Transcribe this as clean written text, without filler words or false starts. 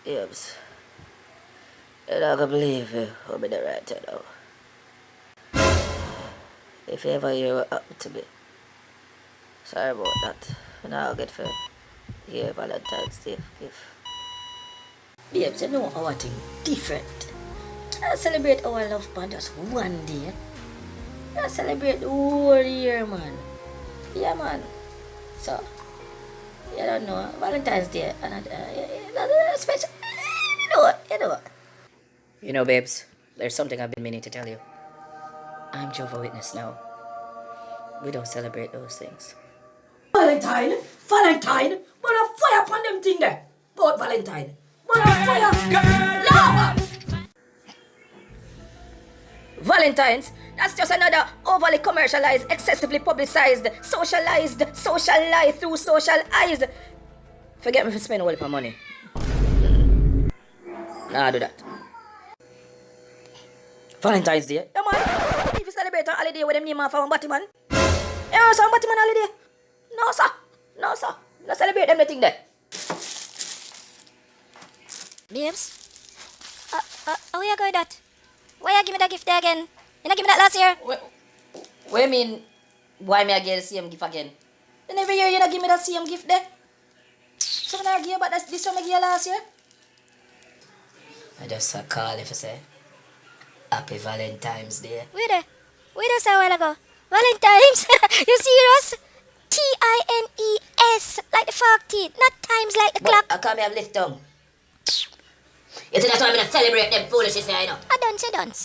Yes. You're not gonna believe it. I'll be the right now. If ever you were up to me. Sorry about that. Now I'll get for your Valentine's Day gift. Babes, you know our thing different. I celebrate our love for just one day. I celebrate the whole year, man. Yeah, man. So, you don't know, Valentine's Day, and special. You know. You know, babes, there's something I've been meaning to tell you. I'm Jehovah's Witness now. We don't celebrate those things. Valentine, man, a fire upon them thing there. About Valentine, man, a fire. Lava. Valentines, that's just another overly commercialized, excessively publicized, socialized, social lie through social eyes. Forget me for spending all of my money. Nah, do that. Valentine's Day? Yeah, man. If you celebrate a holiday with them name off one Batman. Yeah, some Batman holiday. No, sir. No, sir. No celebrate them nothing there. Babes? How you going that? Why you give me that gift there again? You not give me that last year? What you mean, why me I get the same gift again? Then every year you not give me that same gift there? So when I give you about this one I give you last year? I just call if I say, Happy Valentine's Day. Wait there say a while ago. Valentines? You serious? Tines, like the fork teeth, not times like the clock. I can't have lift tongue. You see that's why I'm gonna celebrate them foolishness here, you know. I done say dance.